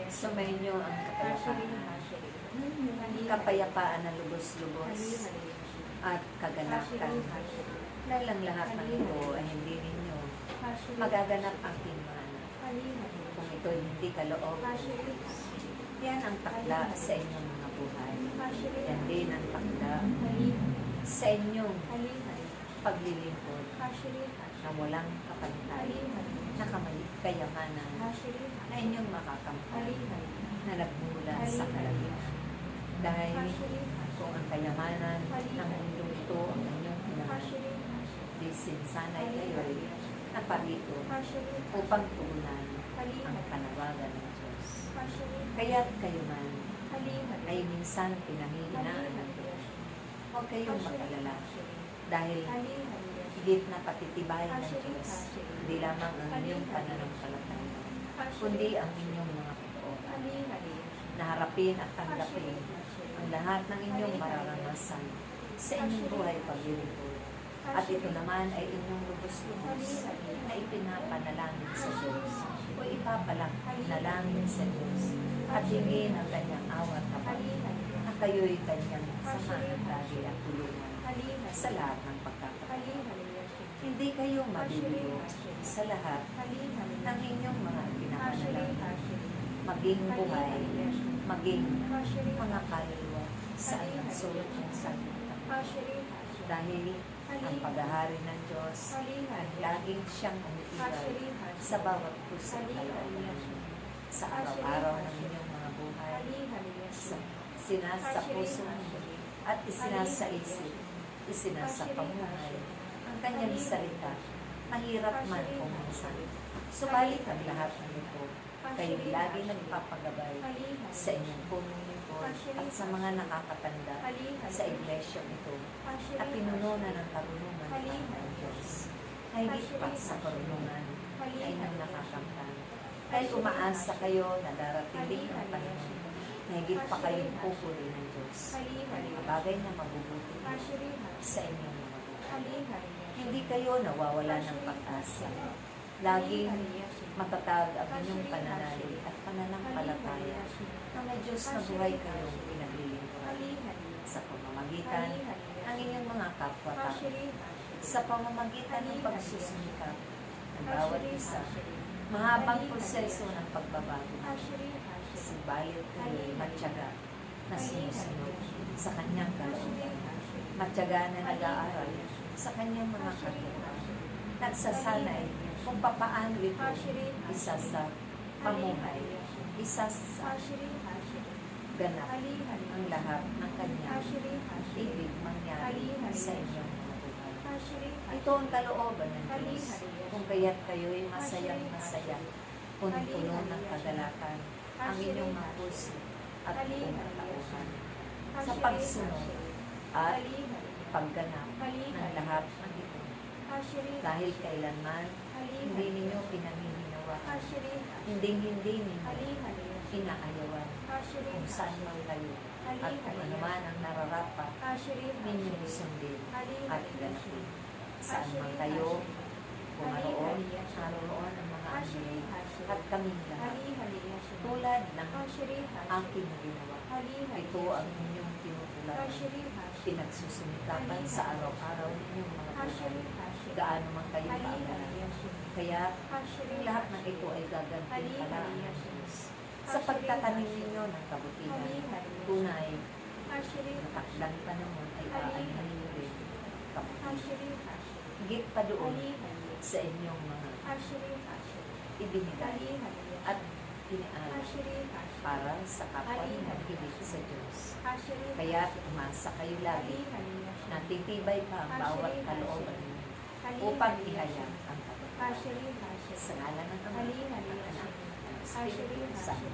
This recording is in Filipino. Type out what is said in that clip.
Sumainyo ang kapayapaan. Kapayapaan na lubos-lubos at kaganapan. Dahil ang lahat ng ito ay hindi ninyo magaganap ang timana. Kung ito hindi kaloob, yan ang takla sa inyong mga buhay. Yan din ang takla sa inyong paglilingkod na walang kapantay, na kayamanan na inyong makakamtan na nagmula sa kalangitan. Dahil kung ang kayamanan ng mundong ito ang inyong pinangalan, disin sana'y kayo'y naparito upang tugunan ang panawagan ng Diyos. Kaya't kayo man ay minsan pinahihinaan ng Diyos. Huwag kayong mag-alala dahil higit na patitibayan ng Diyos, hindi lamang ang inyong pananampalataya, kundi ang inyong mga pag-oran. Naharapin at tanggapin ang lahat ng inyong mararanasan sa inyong buhay paglilingkod. At ito naman ay inyong lubos-lubos na ipinapanalangin sa Diyos o ipapalangin sa Diyos at hingin ang kanyang awat kapatid na kayo'y kanyang samahan lagi at tulungan sa lahat ng pagkakataon. Hindi kayo mabibigo sa lahat ng inyong mga pinapanalangin, maging buhay, maging mga kaluluwa sa inyong sulot ng sanlibutan. Dahil ang paghahari ng Diyos ay laging siyang umiiral sa bawat puso sa araw-araw ng inyong mga buhay, sinasa puso at isinasa isip, isinasa pamuhay ang kanyang salita, mahirap man kung minsan. Subalit ang lahat ng ito, kayo lagi nagpapagabay sa inyong pumulingkod at sa mga nakakatanda sa iglesia ito na pinununan ng karunungan ng Diyos. Higit pa sa karunungan ay inyong nakakamtan. Dahil umaasa kayo na darating din ang panahon na higit pa kayong pupuri ng Diyos. Ang mga bagay na mabubuti sa inyong mga buhay. Hindi kayo nawawala ng pag-asa. Laging matatag ang inyong pananalig at pananampalataya na may Diyos na buhay kayong pinaglilingkuran sa pamamagitan ng inyong mga kapwa-tao, sa pamamagitan ng pagsusumikap ng bawat isa, mahabang proseso ng pagbabago. Subalit kayo'y matyaga na sumusunod sa kanyang kalooban, matyaga na nag-aaral sa kanyang mga katuruan, nagsasanay kung papaano ito isa sa pamuhay, isa sa ganap ang lahat ng kanyang ibig mangyari sa inyong mga buhay. Ito ang kalooban ng Diyos, kung kaya't kayo'y masayang-masaya, puno-puno ng kagalakan ang inyong mga puso at buong katauhan sa pagsunod at pagganap ng lahat ng ito. Dahil kailanman hindi ninyo pinanghihinawaan, hindi ninyo inaayawan kung saan man kayo at kung ano man ang nararapat ninyong sundin at ganapin. Saan man kayo pumaroon, naroon ang mga anghel at kaming lahat. Tulad ng aking ginawa, ito ang inyong tinutularan, pinagsusumikapan sa araw-araw ninyong mga buhay, gaano man kayo kaagalan. Kaya lahat ng ito ay gagantin pala ang Diyos. Sa pagtatanim ninyo ng kabutihan, tunay, natakdang panahon ay aanin ninyo rin kabutihan. Higit pa doon sa inyong mga ibinigay at inialay para sa kapwa ninyo higit sa Diyos. Kaya umasa kayo lagi na titibay pa ang bawat kalooban ninyo upang ihayag ang kabutihan. Sa ngalan ng Ama, ng Anak, ng Espiritu Santo.